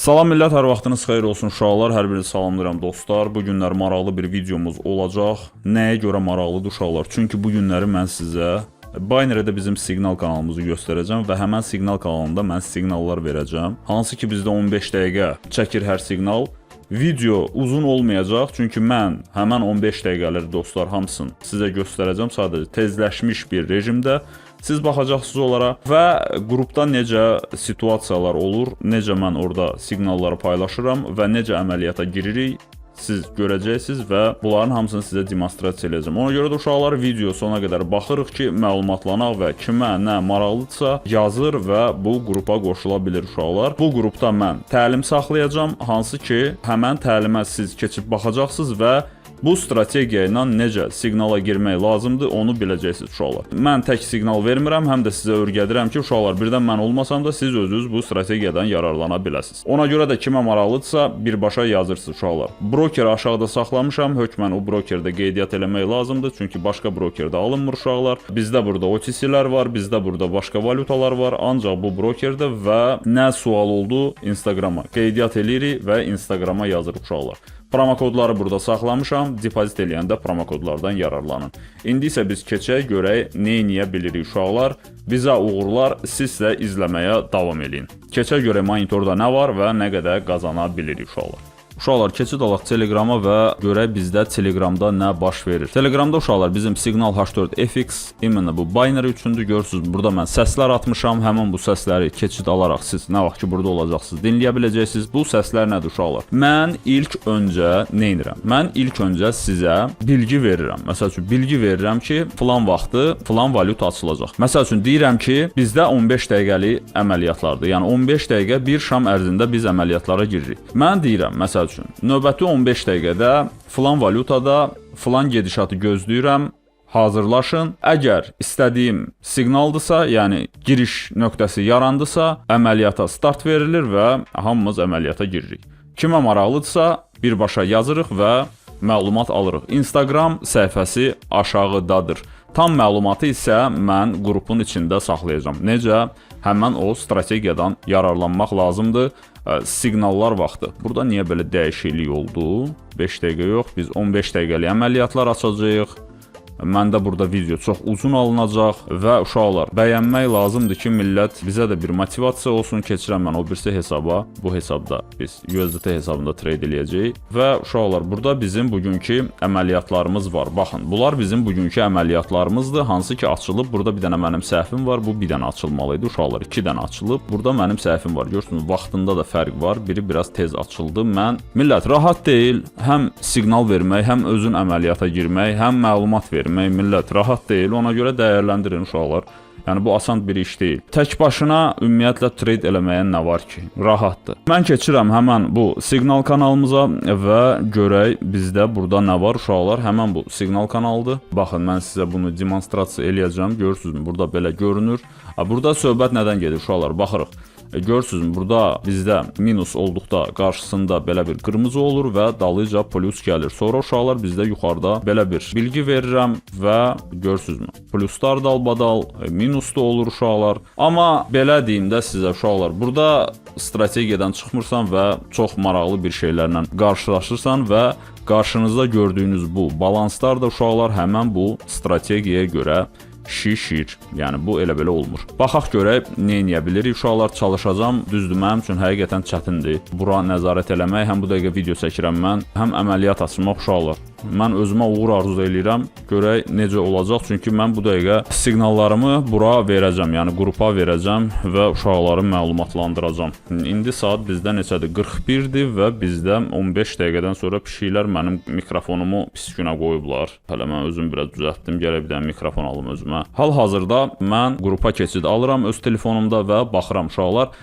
Salam millət, hər vaxtınız xeyir olsun uşaqlar, hər birinizi salamlayıram dostlar. Bu günlər maraqlı bir videomuz olacaq. Nəyə görə maraqlıdır uşaqlar? Çünki bu günləri mən sizə Binary-də bizim siqnal kanalımızı göstərəcəm və həmən siqnal kanalında mən siqnallar verəcəm. Hansı ki bizdə 15 dəqiqə çəkir hər siqnal. Video uzun olmayacaq, çünki mən həmən 15 dəqiqələri dostlar hamısını sizə göstərəcəm sadəcə tezləşmiş bir rejimdə. Siz baxacaqsınız onlara və qrupda necə situasiyalar olur, necə mən orada siqnalları paylaşıram və necə əməliyyata giririk, siz görəcəksiniz və bunların hamısını sizə demonstrasiya edəcəm. Ona görə də uşaqlar video sona qədər baxırıq ki, məlumatlanaq və kimə nə maraqlıdırsa yazır və bu qrupa qoşula bilir uşaqlar. Bu qrupda mən təlim saxlayacağam, hansı ki, həmən təlimə siz keçib baxacaqsınız və bu strategiya ilə necə siqnala girmək lazımdır, onu biləcəksiniz uşaqlar. Mən tək siqnal vermirəm, həm də sizə öyrədirəm ki, uşaqlar, birdən mən olmasam da siz özünüz bu strategiyadan yararlana biləsiniz. Ona görə də kimə maraqlıdırsa, birbaşa yazırsınız uşaqlar. Brokeri aşağıda saxlamışam, hökmən o brokerdə qeydiyyat eləmək lazımdır, çünki başqa brokerdə alınmır uşaqlar. Bizdə burada OTC-lər var, bizdə burada başqa valyutalar var, ancaq bu brokerdə və nə sual oldu, Instagrama qeydiyyat eləyirik və Instagrama yazırıq uşaqlar. Promokodları burada saxlamışam, depozit eləyəndə promokodlardan yararlanın. İndi isə biz keçək, görək, nə edə bilirik uşaqlar. Bizə uğurlar, siz də izləməyə davam edin. Keçək görək monitorda nə var və nə qədər qazana bilirik uşaqlar. Uşaqlar, keçid alaq Telegrama və görək bizdə Telegramda nə baş verir. Telegramda uşaqlar bizim Signal H4FX imенно bu binary üçündür. Görürsünüz, burada mən səslər atmışam. Həmin bu səsləri keçid alaraq siz nə vaxt ki burada olacaqsınız, dinləyə biləcəksiniz. Bu səslər nədir uşaqlar? Mən ilk öncə nə edirəm? Mən ilk öncə sizə bilgi verirəm. Məsəl üçün bilgi verirəm ki, filan vaxtı filan valyuta açılacaq. Məsəl üçün deyirəm ki, bizdə 15 dəqiqəlik əməliyyatlardır. Yəni 15 dəqiqə bir şam ərzində biz əməliyyatlara giririk. Mən deyirəm, məsəl üçün, növbəti 15 dəqiqədə filan valyutada filan gedişatı gözləyirəm, hazırlaşın. Əgər istədiyim siqnaldırsa, yəni giriş nöqtəsi yarandısa, əməliyyata start verilir və hamımız əməliyyata giririk. Kimə maraqlıdırsa, birbaşa yazırıq və məlumat alırıq. Instagram səhifəsi aşağıdadır. Tam məlumatı isə mən qrupun içində saxlayacağam. Necə? Həmən o strategiyadan yararlanmaq lazımdır. Siqnallar vaxtı. Burada niyə belə dəyişiklik oldu? 5 dəqiqə yox, biz 15 dəqiqəlik əməliyyatlar açacağıq. Məndə burada video çox uzun alınacaq və uşaqlar, bəyənmək lazımdır ki, millət bizə də bir motivasiya olsun. Keçirəm mən o birisi hesaba. Bu hesabda biz USDT hesabında trade eləyəcəyik. Və uşaqlar, burada bizim bugünkü əməliyyatlarımız var. Baxın, bunlar bizim bugünkü əməliyyatlarımızdır. Hansı ki açılıb, burada bir dənə mənim səhvim var. Bu bir dənə açılmalıydı uşaqlar. 2 dənə açılıb. Burada mənim səhvim var. Görürsünüz, vaxtında da fərq var. Biri biraz tez açıldı. Mən, millət, rahat deyil. Həm siqnal vermək, həm özün əməliyyata girmək, həm məlumat vermək. Millət rahat deyil, ona görə dəyərləndirin uşaqlar. Yəni bu asan bir iş deyil. Tək başına ümumiyyətlə trade eləməyə nə var ki? Rahatdır. Mən keçirəm həmən bu siqnal kanalımıza və görək bizdə burada nə var uşaqlar. Həmən bu siqnal kanalıdır. Baxın, mən sizə bunu demonstrasiya eləyəcəm. Görürsünüz, burada belə görünür. Burada söhbət nədən gedir uşaqlar? Baxırıq. Görürsünüz, burada bizdə minus olduqda qarşısında belə bir qırmızı olur və dalıca plus gəlir. Sonra uşaqlar bizdə yuxarıda belə bir bilgi verirəm və görürsünüzmü? Pluslar dalbadal, minus da olur uşaqlar. Amma belə deyim də sizə uşaqlar, burada strategiyadan çıxmırsan və çox maraqlı bir şeylərlə qarşılaşırsan və qarşınızda gördüyünüz bu balanslar da uşaqlar həmən bu strategiyaya görə şişir. Yəni bu elə belə olmur. Baxaq görək nə edə bilirik uşaqlar. Çalışacağam. Düzdür, mənim üçün həqiqətən çətindir. Bura nəzarət eləmək. Həm bu dəqiqə video çəkirəm mən, həm əməliyyat açmaq uşaqlar. Mən özümə uğur arzu eləyirəm. Görək necə olacaq. Çünki mən bu dəqiqə siqnallarımı bura verəcəm. Yəni qrupa verəcəm və uşaqları məlumatlandıracağam. İndi saat bizdə neçədir? 41-dir və bizdə 15 dəqiqədən sonra pişiklər mənim mikrofonumu pis günə qoyublar. Hələ mən özüm biraz düzəltdim. Gərək bir dənə mikrofon alım özümə. Hal-hazırda mən qrupa keçid alıram öz telefonumda və baxıram uşaqlar.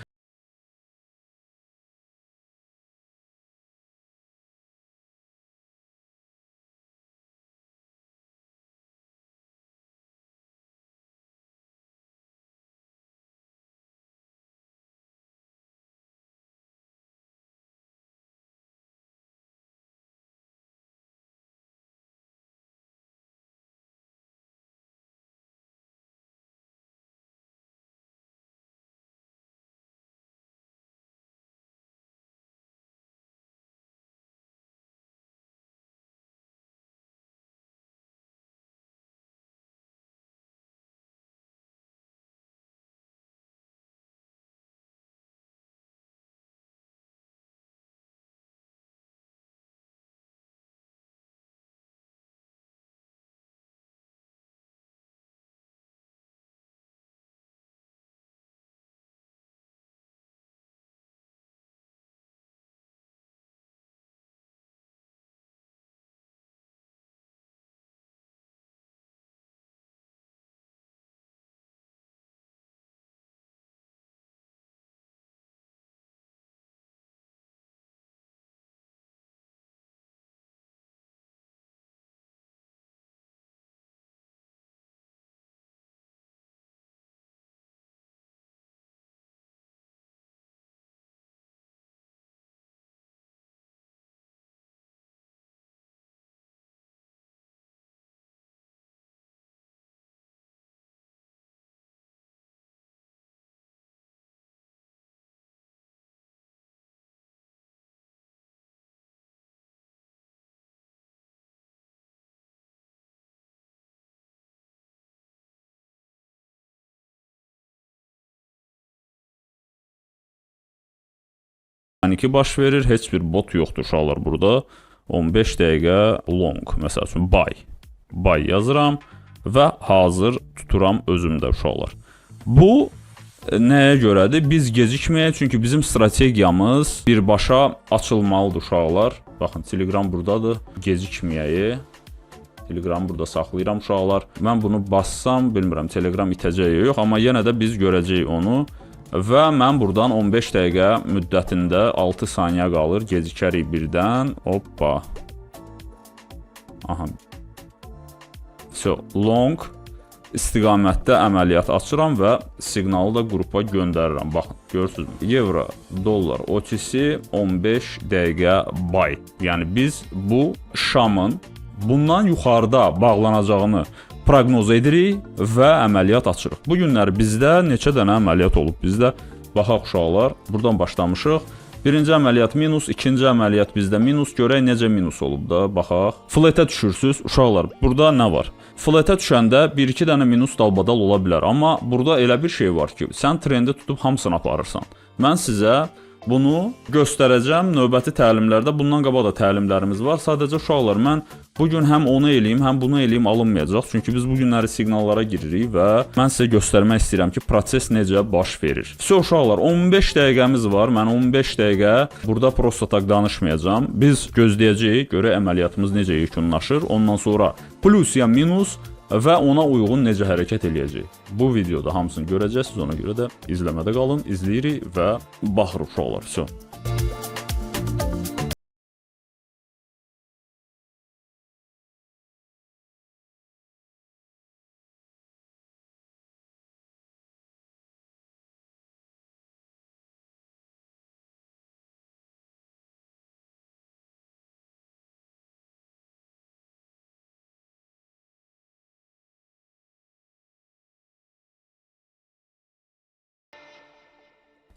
Paniki baş verir, heç bir bot yoxdur uşaqlar burada. 15 dəqiqə long, məsəl üçün buy yazıram və hazır tuturam özümdə uşaqlar. Bu nəyə görədir? Biz gecikməyək, çünki bizim strategiyamız birbaşa açılmalıdır uşaqlar. Baxın, Telegram buradadır, gecikməyək. Telegram burada saxlayıram uşaqlar. Mən bunu bassam, bilmirəm Telegram itəcək yox, amma yenə də biz görəcəyik onu. Və mən buradan 15 dəqiqə müddətində 6 saniyə qalır, gecikərik birdən. Hoppa. Aha. So, long istiqamətdə əməliyyat açıram və siqnalı da qrupa göndərirəm. Baxın, görürsünüzmü? Euro, dollar, OTC 15 dəqiqə buy. Yəni biz bu şamın bundan yuxarıda bağlanacağını proqnoz edirik və əməliyyat açırıq. Bu günləri bizdə neçə dənə əməliyyat olub bizdə? Baxaq uşaqlar, buradan başlamışıq. Birinci əməliyyat minus, ikinci əməliyyat bizdə minus. Görək necə minus olub da, baxaq. Flatə düşürsüz uşaqlar, burada nə var? Flatə düşəndə 1-2 dənə minus dalbadal ola bilər. Amma burada elə bir şey var ki, sən trendi tutub hamısını aparırsan. Mən sizə bunu göstərəcəm növbəti təlimlərdə. Bundan qabaq da təlimlərimiz var. Sadəcə uşaqlar, mən bugün həm onu eləyim, həm bunu eləyim alınmayacaq. Çünki biz bu günləri siqnallara giririk və mən sizə göstərmək istəyirəm ki, proses necə baş verir. Vəsə uşaqlar, 15 dəqiqəmiz var. Mən 15 dəqiqə burada prosta tak danışmayacağam. Biz gözləyəcəyik, görək əməliyyatımız necə yekunlaşır. Ondan sonra plus ya minus və ona uyğun necə hərəkət eləyəcək. Bu videoda hamısını görəcəksiniz, ona görə də izləmədə qalın, izləyirik və baxırıq uşaqlar. Vəsə.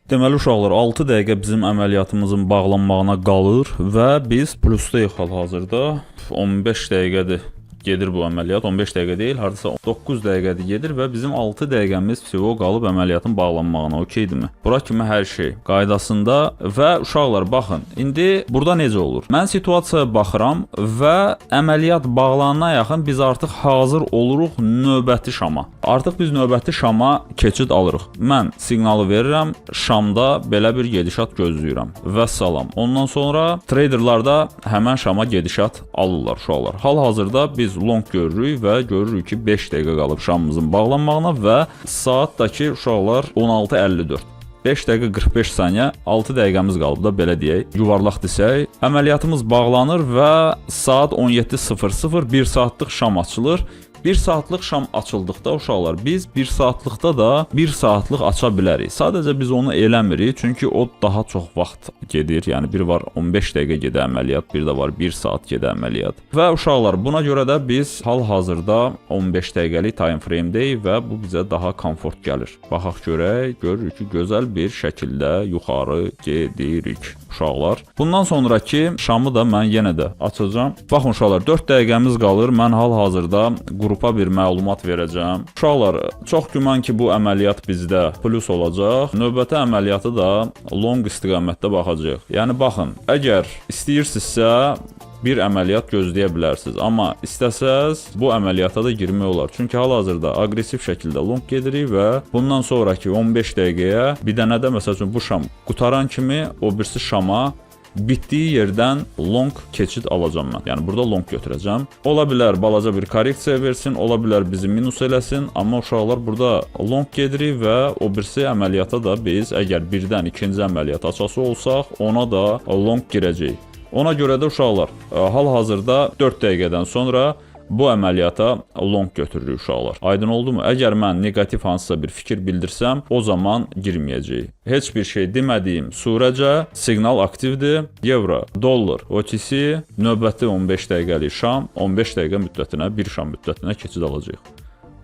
Deməli uşaqlar, 6 dəqiqə bizim əməliyyatımızın bağlanmağına qalır və biz plusdayıq hal-hazırda. 15 dəqiqədir gedir bu əməliyyat. 15 dəqiqə deyil, hardasa 9 dəqiqədir gedir və bizim 6 dəqiqəmiz psixo qalıb əməliyyatın bağlanmağına. Okeydirmi? Bura kimi hər şey qaydasında və uşaqlar baxın, indi burada necə olur? Mən situasiyaya baxıram və əməliyyat bağlanana yaxın biz artıq hazır oluruq növbəti şama. Artıq biz növbəti şama keçid alırıq. Mən siqnalı verirəm, şamda belə bir gedişat gözləyirəm. Vəssalam. Ondan sonra traderlarda həmən şama gedişat alırlar uşaqlar. Hal-hazırda biz long görürük və görürük ki 5 dəqiqə qalıb şamımızın bağlanmağına və saatdakı uşaqlar 16:54. 5 dəqiqə 45 saniyə, 6 dəqiqəmiz qalıb da belə deyək. Yuvarlaq desək, əməliyyatımız bağlanır və saat 17:00 1 saatlıq şam açılır. 1 saatlıq şam açıldıqda uşaqlar biz 1 saatlıqda da 1 saatlıq aça bilərik. Sadəcə biz onu eləmirik, çünki o daha çox vaxt gedir. Yəni bir var 15 dəqiqə gedə əməliyyat, bir də var 1 saat gedə əməliyyat. Və uşaqlar buna görə də biz hal-hazırda 15 dəqiqəlik time frame-deyik və bu bizə daha komfort gəlir. Baxaq görək, görürük ki, gözəl bir şəkildə yuxarı gedirik uşaqlar. Bundan sonraki şamı da mən yenə də açacağam. Baxın uşaqlar, 4 dəqiqəmiz qalır. Mən hal-hazırda qrupa bir məlumat verəcəm. Uşaqlar, çox güman ki, bu əməliyyat bizdə plus olacaq. Növbəti əməliyyatı da long istiqamətdə baxacaq. Yəni baxın, əgər istəyirsinizsə bir əməliyyat gözləyə bilərsiniz. Amma istəsəz bu əməliyyata da girmək olar. Çünki hal-hazırda aqressiv şəkildə long gedirik və bundan sonraki 15 dəqiqəyə bir dənə də məsəl üçün bu şam qutaran kimi o birisi şama bitdiyi yerdən long keçid alacağam mən. Yəni burada long götürəcəm. Ola bilər balaca bir korreksiya versin, ola bilər bizi minus eləsin, amma uşaqlar burada long gedirik və o birisi əməliyyata da biz əgər birdən ikinci əməliyyat açası olsaq, ona da long girəcəyik. Ona görə də uşaqlar, hal-hazırda 4 dəqiqədən sonra bu əməliyyata long götürürük uşaqlar. Aydın oldu mu? Əgər mən negativ hansısa bir fikir bildirsəm, o zaman girməyəcəyik. Heç bir şey demədiyim sürəcə siqnal aktivdir. Euro, dollar, OTC növbəti 15 dəqiqəlik şam, 15 dəqiqə müddətinə, bir şam müddətinə keçid alacağıq.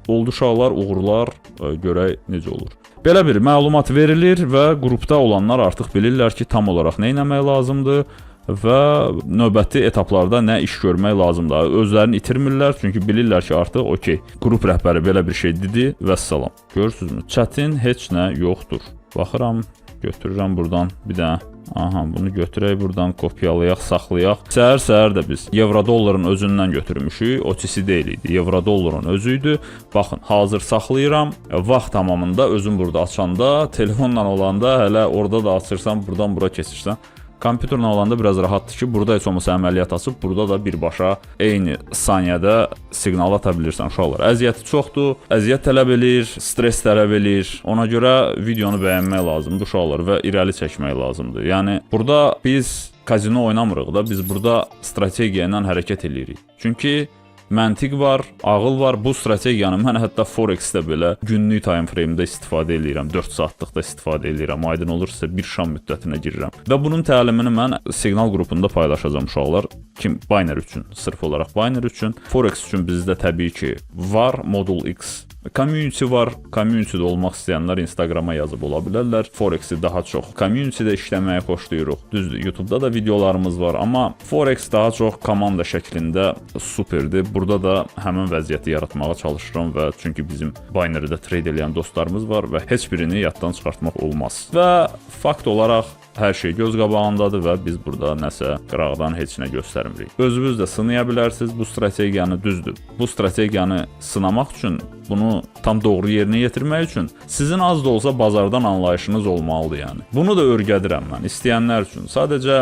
Oldu uşaqlar, uğurlar, görək necə olur. Belə bir məlumat verilir və qrupda olanlar artıq bilirlər ki, tam olaraq nə etmək lazımdır və növbəti etaplarda nə iş görmək lazımdır. Özlərini itirmirlər, çünki bilirlər ki, artıq okey, qrup rəhbəri belə bir şey dedi və salam. Görürsünüzmü? Çətin heç nə yoxdur. Baxıram, götürürəm buradan bir dənə Aha, bunu götürək buradan, kopyalayaq, saxlayaq. Səhər-səhər də biz Evrodolların özündən götürmüşük. OTC deyil idi. Evrodolların özü idi. Baxın, hazır saxlayıram. Vaxt tamamında özüm burada açanda, telefonla olanda hələ orada da açırsan, buradan bura keçirsən. Kompüterlə olanda biraz rahatdır ki, burada heç olmasa əməliyyat açıb, burada da birbaşa eyni saniyədə siqnal ata bilirsən uşaqlar. Əziyyəti çoxdur, əziyyət tələb edir, stres tələb edir. Ona görə videonu bəyənmək lazımdır uşaqlar və irəli çəkmək lazımdır. Yəni burada biz kazino oynamırıq da, biz burada strategiya ilə hərəkət edirik. Çünki məntiq var, ağıl var. Bu strategiyanı mən hətta Forex-də belə günlük time frame-də istifadə edirəm. 4 saatlıqda istifadə edirəm. Aydın olursa bir şam müddətinə girirəm. Və bunun təlimini mən Signal qrupunda paylaşacağam uşaqlar. Kim Binary üçün, sırf olaraq Binary üçün. Forex üçün bizdə təbii ki var Modul X. Community var. Community'də olmaq istəyənlər Instagrama yazıb ola bilərlər. Forex-i daha çox community'də işləməyə xoşlayırıq. Düzdür, YouTube-da da videolarımız var, amma Forex daha çox komanda şəklində superdir. Burada da həmin vəziyyəti yaratmağa çalışıram və çünki bizim Binary-də trade edən dostlarımız var və heç birini yaddan çıxartmaq olmaz. Və fakt olaraq hər şey göz qabağındadır və biz burada nəsə qıraqdan heç nə göstərmirik. Özünüz də sınaya bilərsiniz bu strategiyanı, düzdür. Bu strategiyanı sınamaq üçün, bunu tam doğru yerinə yetirmək üçün sizin az da olsa bazardan anlayışınız olmalıdır yəni. Bunu da öyrədirəm mən istəyənlər üçün. Sadəcə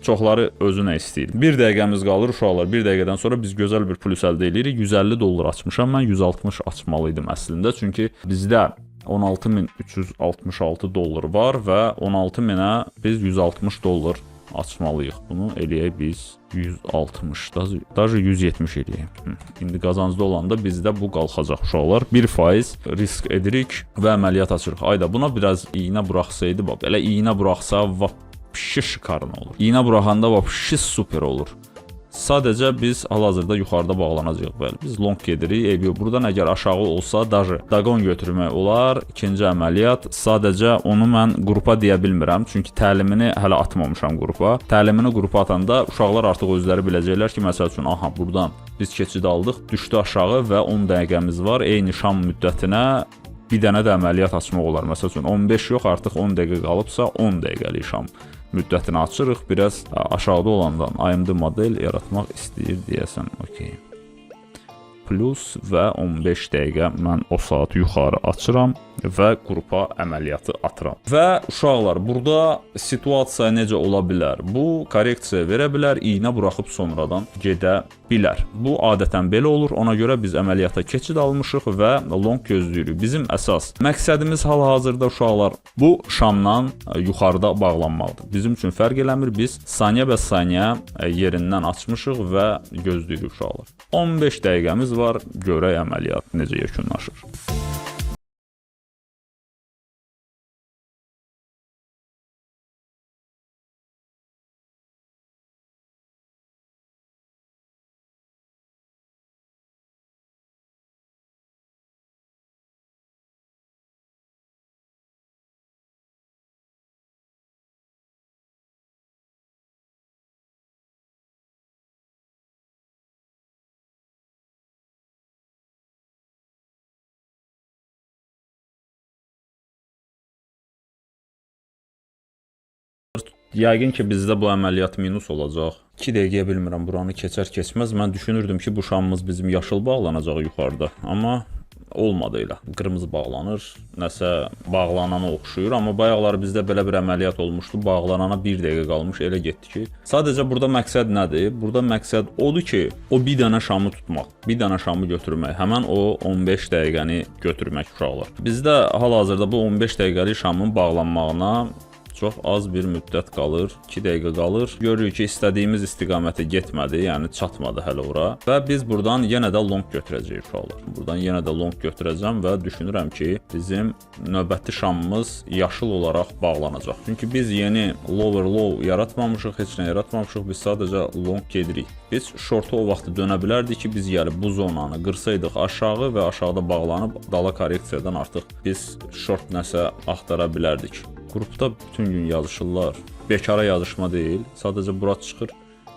çoxları özü nə istəyir. 1 dəqiqəmiz qalır uşaqlar. 1 dəqiqədən sonra biz gözəl bir plus əldə edirik. 150 dollar açmışam mən, 160 açmalıydım əslində. Çünki bizdə 16.366 dollar var və 16.000-ə biz 160 dollar açmalıyıq. Bunu eləyək biz 160, даже 170 eləyək. İndi qazancda olanda bizdə bu qalxacaq uşaqlar. 1% risk edirik və əməliyyat açırıq. Ayda buna biraz iynə buraxsaydı, belə iynə buraxsa vapşi şikarın olur. İynə buraxanda vapşi super olur. Sadəcə biz hal-hazırda yuxarıda bağlanacağıq. Bəli, biz long gedirik. Eybi buradan əgər aşağı olsa, daşı dagon götürmək olar. İkinci əməliyyat. Sadəcə onu mən qrupa deyə bilmirəm. Çünki təlimini hələ atmamışam qrupa. Təlimini qrupa atanda uşaqlar artıq özləri biləcəklər ki, məsəl üçün, aha, buradan biz keçid aldıq, düşdü aşağı və 10 dəqiqəmiz var. Eyni şam müddətinə bir dənə də əməliyyat açmaq olar. Məsəl üçün 15 yox, artıq 10 dəqiqə qalıbsa 10 dəqiqəlik şam müddətini açırıq. Biraz aşağıda olandan AMD model yaratmaq istəyir deyəsən. Okay. Plus və 15 dəqiqə mən o saat yuxarı açıram və qrupa əməliyyatı atıram. Və uşaqlar, burada situasiya necə ola bilər? Bu korreksiya verə bilər, iynə buraxıb sonradan gedə bilər. Bu adətən belə olur. Ona görə biz əməliyyata keçid almışıq və long gözləyirik. Bizim əsas məqsədimiz hal-hazırda uşaqlar bu şamdan yuxarıda bağlanmaqdır. Bizim üçün fərq eləmir. Biz saniyə bəs saniyə yerindən açmışıq və gözləyirik uşaqlar. 15 dəqiqəmiz var. Görək əməliyyat necə yekunlaşır. Yəqin ki, bizdə bu əməliyyat minus olacaq. 2 dəqiqəyə bilmirəm, buranı keçər-keçməz. Mən düşünürdüm ki, bu şamımız bizim yaşıl bağlanacaq yuxarıda. Amma olmadı elə. Qırmızı bağlanır. Nəsə bağlanana oxşuyur. Amma bayaqlar bizdə belə bir əməliyyat olmuşdu. Bağlanana 1 dəqiqə qalmış. Elə getdi ki. Sadəcə burada məqsəd nədir? Burada məqsəd odur ki, o bir dənə şamı tutmaq. Bir dənə şamı götürmək. Həmən o 15 dəqiqəni götürmək uşaqlar. Bizdə hal-hazırda bu 15 dəqiqəlik şamın bağlanmağına çox az bir müddət qalır, 2 dəqiqə qalır. Görürük ki, istədiyimiz istiqamətə getmədi, yəni çatmadı hələ ora. Və biz buradan yenə də long götürəcəyik uşaqlar. Buradan yenə də long götürəcəm və düşünürəm ki, bizim növbəti şamımız yaşıl olaraq bağlanacaq. Çünki biz yeni lower low yaratmamışıq, heç nə yaratmamışıq, biz sadəcə long gedirik. Biz shorta o vaxt dönə bilərdik ki, biz gəlib bu zonanı qırsaydıq aşağı və aşağıda bağlanıb dala korreksiyadan artıq biz short nəsə axtara bilərdik. Qrupda bütün gün yazışırlar. Bekara yazışma deyil. Sadəcə bura çıxır.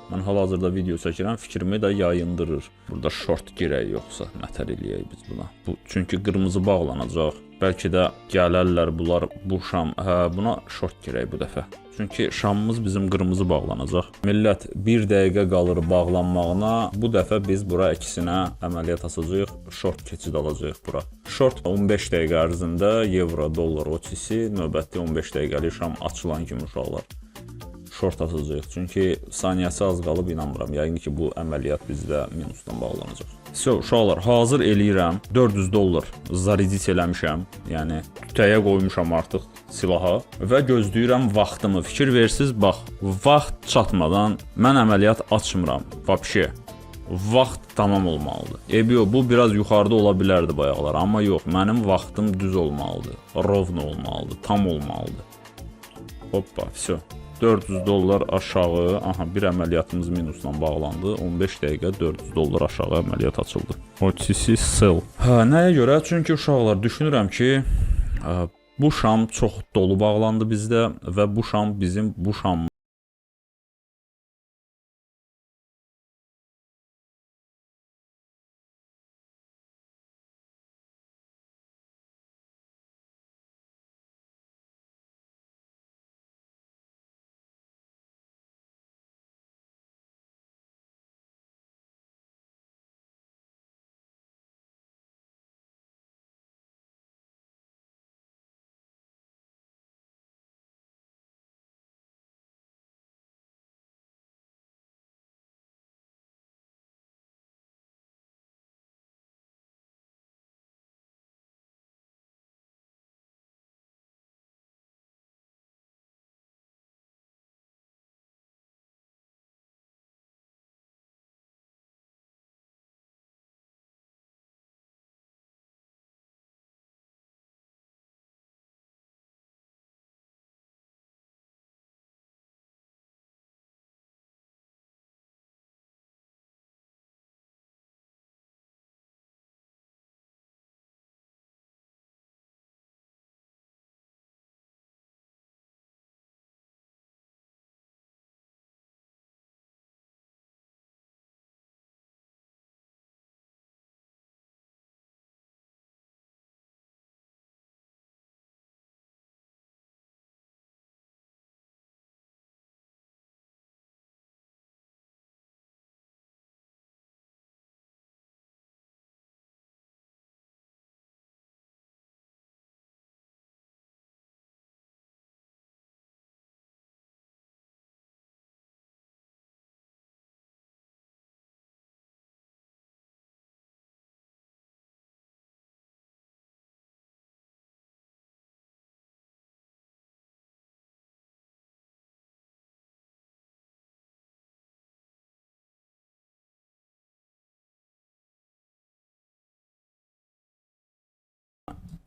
Mən hal-hazırda video çəkirəm, fikrimi də yayındırır. Burada short girək yoxsa nətər eləyək biz buna. Bu çünki qırmızı bağlanacaq. Bəlkə də gələrlər bunlar bu şam. Hə, buna short girək bu dəfə. Çünki şamımız bizim qırmızı bağlanacaq. Millət 1 dəqiqə qalır bağlanmağına. Bu dəfə biz bura ikisinə əməliyyat açacağıq. Short keçid alacağıq bura. Short 15 dəqiqə ərzində evro, dollar, OTC növbəti 15 dəqiqəlik şam açılan kimi uşaqlar short atacağıq. Çünki saniyəsi az qalıb inanmıram. Yəqin ki bu əməliyyat bizdə minusdan bağlanacaq. Uşaqlar hazır eləyirəm. 400 dollar zaridit eləmişəm. Yəni tütəyə qoymuşam artıq silaha və gözləyirəm vaxtımı. Fikir versiz, bax, vaxt çatmadan mən əməliyyat açmıram. Vəbşə. Vaxt tamam olmalıdır. Ebio bu biraz yuxarıda ola bilərdi bayaqlar, amma yox, mənim vaxtım düz olmalıdır. Rovno olmalıdır, tam olmalıdır. Hoppa, vəsə. 400 dollar aşağı, aha bir əməliyyatımız minusla bağlandı. 15 dəqiqə 400 dollar aşağı əməliyyat açıldı. OTC sell. Hə, nəyə görə? Çünki uşaqlar düşünürəm ki, bu şam çox dolu bağlandı bizdə və bu şam bizim bu şam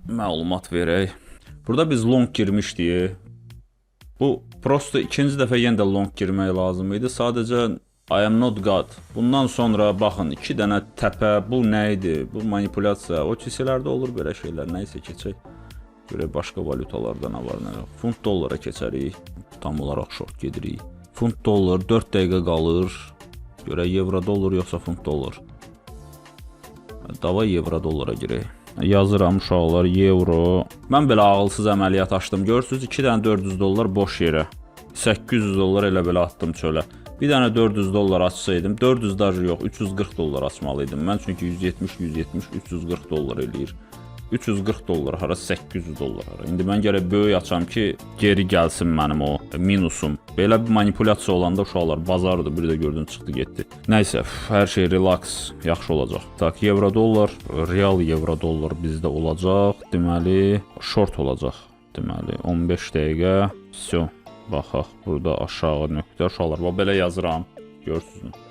məlumat verək. Burada biz long girmişdik. Bu prosto ikinci dəfə yenə də long girmək lazım idi. Sadəcə I am not God. Bundan sonra baxın 2 dənə təpə, bu nə idi? Bu manipulyasiya. OTC-lərdə olur belə şeylər. Nəysə keçək. Görək başqa valyutalarda nə var, nə yox. Funt dollara keçərik. Tam olaraq short gedirik. Funt dollar 4 dəqiqə qalır. Görək evro dollar yoxsa funt dollar. Dava evro dollara girək. Yazıram uşaqlar, euro. Mən belə ağılsız əməliyyat açdım. Görürsünüz 2 dənə 400 dollar boş yerə. 800 dollar elə belə atdım çölə. Bir dənə 400 dollar açsaydım, 400 dajı yox, 340 dollar açmalıydım. Mən çünki 170, 340 dollar eləyir. 340 dollar hara, 800 dollar hara. İndi mən gərək böyük açam ki, geri gəlsin mənim o minusum. Belə bir manipulyasiya olanda uşaqlar bazardır, bir də gördün çıxdı getdi. Nəysə, hər şey relax, yaxşı olacaq. Tak, evro dollar, real evro dollar bizdə olacaq. Deməli, short olacaq. Deməli, 15 dəqiqə. Vəsə, baxaq, burada aşağı nöqtə uşaqlar. Bax, belə yazıram, görürsünüz.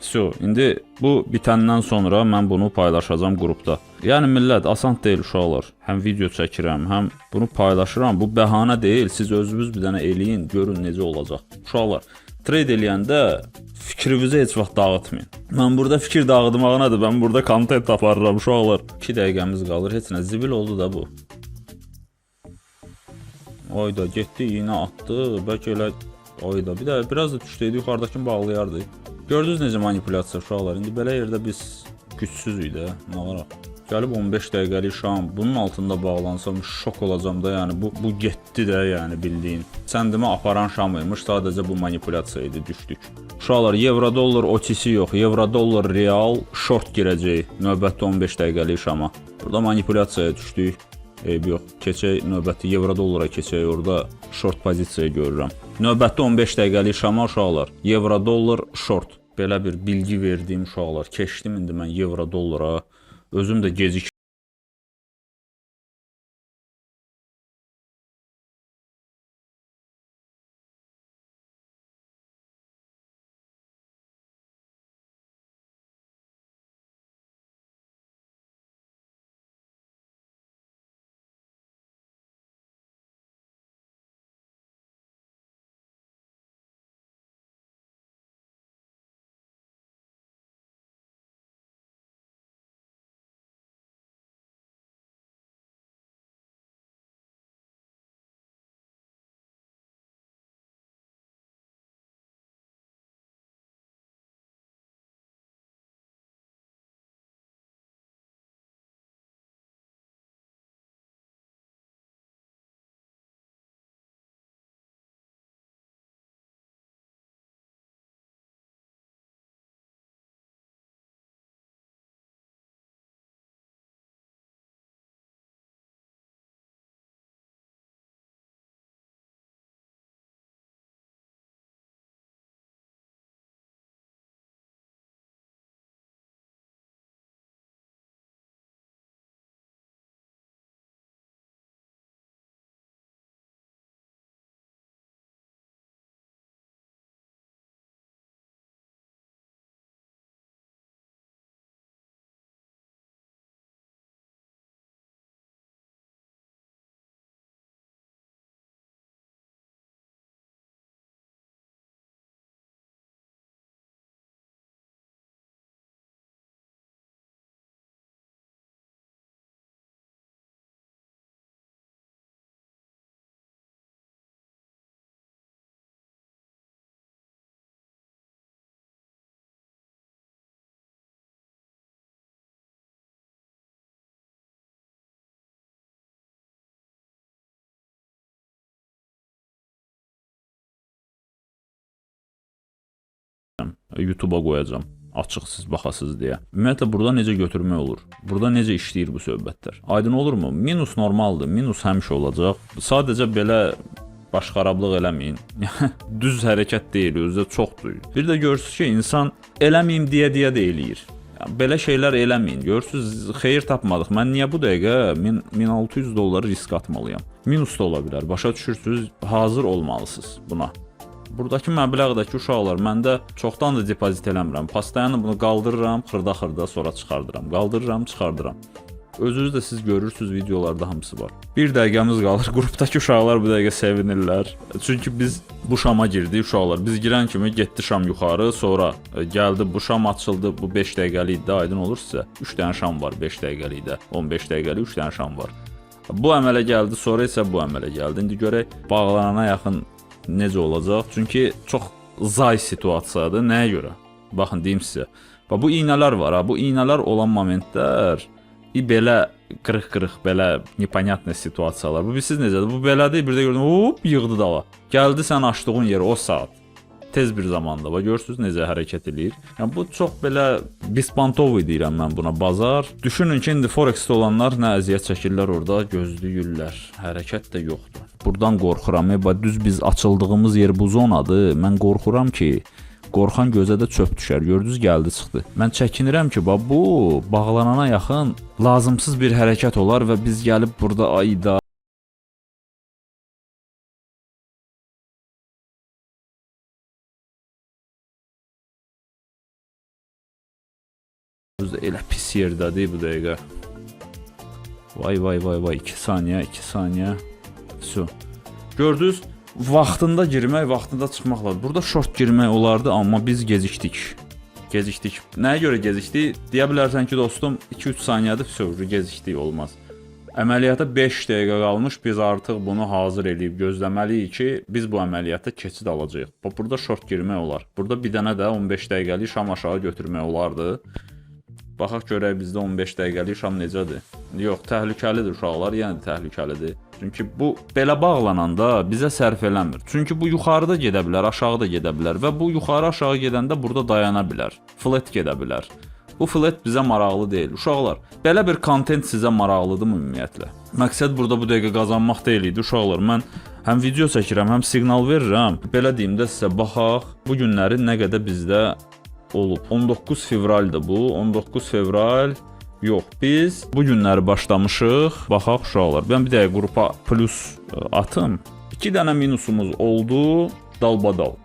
Vəsə, indi bu bitəndən sonra mən bunu paylaşacağam qrupda. Yəni millət, asan deyil uşaqlar. Həm video çəkirəm, həm bunu paylaşıram. Bu bəhanə deyil, siz özünüz bir dənə eləyin, görün necə olacaq. Uşaqlar, trade eləyəndə fikrinizi heç vaxt dağıtmayın. Mən burada fikir dağıtmağınadır, mən burada kontent aparıram uşaqlar. 2 dəqiqəmiz qalır, heç nə, zibil oldu da bu. Oyda getdi, iynə atdı, bəlkə elə oyda. Bir də biraz da düşdəydi, yuxarıdakını bağlayardı. Gördünüz necə manipulyasiya uşaqlar. İndi belə yerdə biz gücsüzük də. Nə olaraq? Gəlib 15 dəqiqəlik şam bunun altında bağlansam şok olacam da, yəni bu getdi də, yəni bildiyin. Sən demə aparan şam imiş, sadəcə bu manipulyasiya idi, düşdük. Uşaqlar, evro-dollar OTC yox, evro-dollar real short girəcək növbəti 15 dəqiqəlik şama. Burada manipulyasiyaya düşdük. Eyb yox. Keçək növbəti evro-dollara keçək, orada short pozisiya görürəm. Növbəti 15 dəqiqəlik şama uşaqlar, evro-dollar short. Belə bir bilgi verdiyim uşaqlar. Keçdim indi mən evro-dollara. Özüm də gecik. YouTube'a qoyacam. Açıq siz baxasınız deyə. Ümumiyyətlə burada necə götürmək olur? Burada necə işləyir bu söhbətlər? Aydın olurmu? Minus normaldır. Minus həmişə olacaq. Sadəcə belə başxarablıq eləməyin. Düz hərəkət deyil, özü də çoxdur. Bir də görürsüz ki, insan eləməyim deyə də eləyir. Belə şeylər eləməyin. Görürsüz, xeyir tapmadıq. Mən niyə bu dəqiqə 1600 dolları risk atmalıyam? Minus da ola bilər. Başa düşürsüz, hazır olmalısınız buna. Buradakı məbləğdəki uşaqlar, məndə çoxdan da depozit eləmirəm. Pastayanı bunu qaldırıram, xırda sonra çıxardıram. Qaldırıram, çıxardıram. Özünüz də siz görürsüz, videolarda hamısı var. Bir dəqiqəmiz qalır. Qrupdakı uşaqlar bu dəqiqə sevinirlər. Çünki biz bu şama girdik uşaqlar. Biz girən kimi getdi şam yuxarı, sonra gəldi bu şam açıldı. Bu 5 dəqiqəlik də aydın olur sizə. 3 dənə şam var 5 dəqiqəlik də. 15 dəqiqəlik 3 dənə şam var. Bu əmələ gəldi, sonra isə bu əmələ gəldi. İndi görək bağlanana yaxın necə olacaq? Çünki çox zay situasiyadır. Nəyə görə? Baxın, deyim sizə. Bu iynələr var ha. Bu iynələr olan momentlər belə qırıq-qırıq, belə непонятный situasiyalar. Bu siz necədir? Bu belədir. Bir də gördüm, hop, yığdı dala. Gəldi sən açdığın yerə o saat. Tez bir zamanda. Görürsüz necə hərəkət eləyir. Yəni bu çox belə bispantovi deyirəm mən buna, bazar. Düşünün ki, indi Forex-də olanlar nə əziyyət çəkirlər orada, gözləyirlər. Hərəkət də yoxdur. Buradan qorxuram. Düz biz açıldığımız yer bu zonadır. Mən qorxuram ki, qorxan gözə də çöp düşər. Gördünüz, gəldi çıxdı. Mən çəkinirəm ki, bu bağlanana yaxın lazımsız bir hərəkət olar və biz gəlib burada ayda elə pis yerdədir bu dəqiqə. Vay 2 saniyə, 2 saniyə. Su. Gördünüz, vaxtında girmək, vaxtında çıxmaq lazım. Burada short girmək olardı, amma biz gecikdik. Nəyə görə gecikdik? Deyə bilərsən ki, dostum, 2-3 saniyədir, sövcü gecikdik, olmaz. Əməliyyata 5 dəqiqə qalmış, biz artıq bunu hazır edib gözləməliyik ki, biz bu əməliyyata keçid alacağıq. Burada short girmək olar. Burada bir dənə də 15 dəqiqəlik şam aşağı götürmək olardı. Baxaq görək bizdə 15 dəqiqəlik şam necədir. Yox, təhlükəlidir uşaqlar, yəni təhlükəlidir. Çünki bu belə bağlananda bizə sərf eləmir. Çünki bu yuxarıda gedə bilər, aşağıda gedə bilər və bu yuxarı aşağı gedəndə burada dayana bilər. Flat gedə bilər. Bu flat bizə maraqlı deyil. Uşaqlar, belə bir kontent sizə maraqlıdırmı ümumiyyətlə? Məqsəd burada bu dəqiqə qazanmaq deyil idi uşaqlar. Mən həm video çəkirəm, həm siqnal verirəm. Belə deyim də sizə baxaq. Bu günləri nə qədər bizdə olub. 19 fevraldır bu. 19 fevral. Yox, biz bu günləri başlamışıq. Baxaq uşaqlar. Mən bir dəqiqə qrupa plus atım. 2 dənə minusumuz oldu. Dalbadal.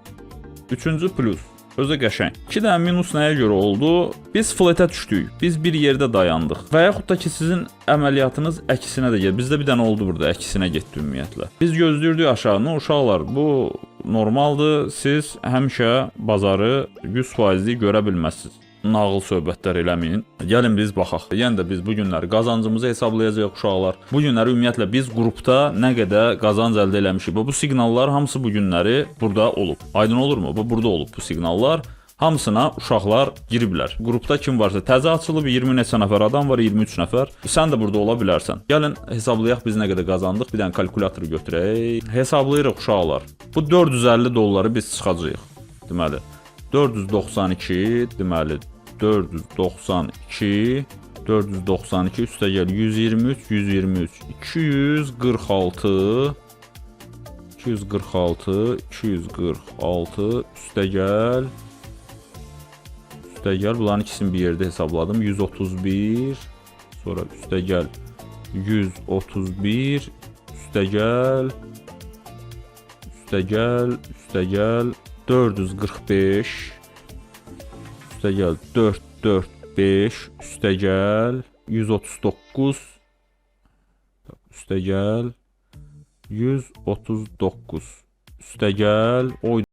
3-cü plus. Özü qəşəng. 2 dənə minus nəyə görə oldu? Biz flatə düşdük. Biz bir yerdə dayandıq. Və yaxud da ki sizin əməliyyatınız əksinə də gedir. Bizdə bir dənə oldu burada, əksinə getdi ümumiyyətlə. Biz gözləyirdik aşağını. Uşaqlar, bu normaldır. Siz həmişə bazarı 100% görə bilməzsiniz. Nağıl söhbətlər eləməyin. Gəlin biz baxaq. Yəni də biz bu günləri qazancımızı hesablayacağıq uşaqlar. Bu günləri ümumiyyətlə biz qrupda nə qədər qazanc əldə eləmişik. Bu siqnallar hamısı bu günləri burada olub. Aydın olurmu? Bu burada olub bu siqnallar. Hamısına uşaqlar giriblər. Qrupda kim varsa təzə açılıb 20 neçə nəfər adam var, 23 nəfər. Sən də burada ola bilərsən. Gəlin hesablayaq biz nə qədər qazandıq. Bir dənə kalkulatoru götürək. Hesablayırıq uşaqlar. Bu 450 dolları biz çıxacağıq. Deməli 492, deməli 492 üstə gəl 123 246 üstə gəl bunların ikisini bir yerdə hesabladım 131 sonra üstə gəl 131 üstə gəl 445 üstə gəl 445 üstə gəl 139 üstə gəl 139 üstə gəl oy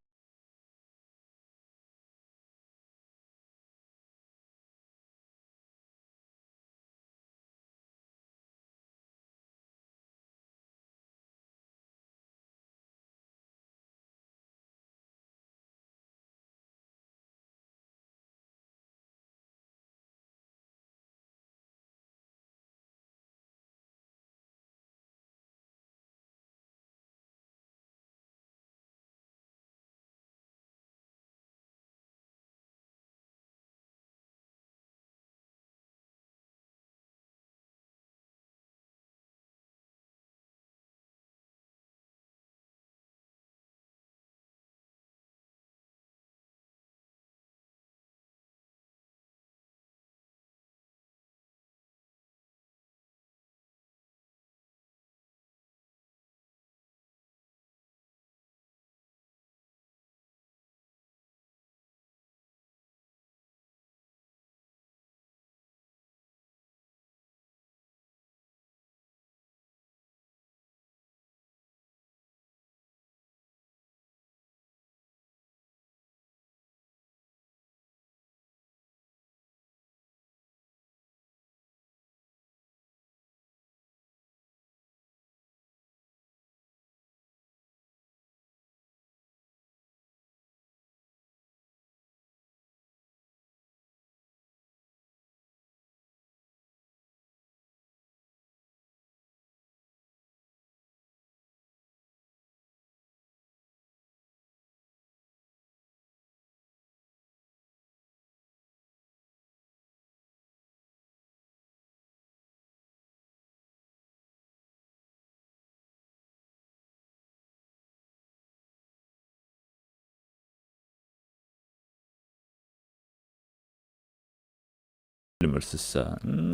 bilmirsinizsə,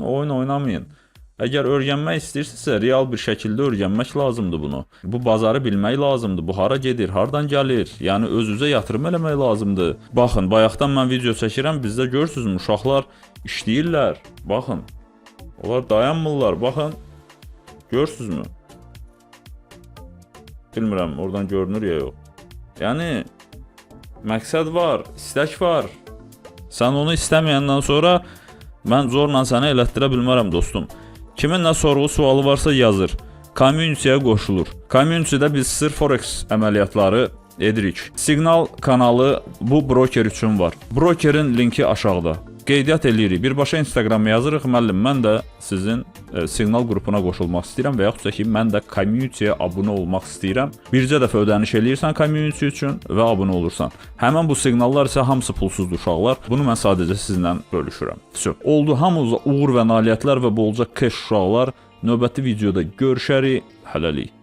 oyun oynamayın. Əgər öyrənmək istəyirsinizsə, real bir şəkildə öyrənmək lazımdır bunu. Bu bazarı bilmək lazımdır. Bu hara gedir, hardan gəlir? Yəni öz-üzə yatırım eləmək lazımdır. Baxın, bayaqdan mən video çəkirəm, bizdə görürsünüzmü, uşaqlar işləyirlər. Baxın. Onlar dayanmırlar, baxın. Görürsünüzmü? Bilmirəm, oradan görünür ya yox. Yəni məqsəd var, istək var. Sən onu istəməyəndən sonra mən zorla səni elətdirə bilmərəm dostum. Kimin nə sorğu sualı varsa yazır. Community-yə qoşulur. Community-də biz sırf forex əməliyyatları edirik. Signal kanalı bu broker üçün var. Brokerin linki aşağıda. qeydiyyat eləyirik. Birbaşa Instagrama yazırıq. Müəllim, mən də sizin Signal qrupuna qoşulmaq istəyirəm və yaxud da ki, mən də community-yə abunə olmaq istəyirəm. Bircə dəfə ödəniş eləyirsən community üçün və abunə olursan. Həmin bu siqnallar isə hamısı pulsuzdur uşaqlar. Bunu mən sadəcə sizinlə bölüşürəm. Oldu, hamınıza uğur və nailiyyətlər və bolca keş uşaqlar. Növbəti videoda görüşərik. Hələlik.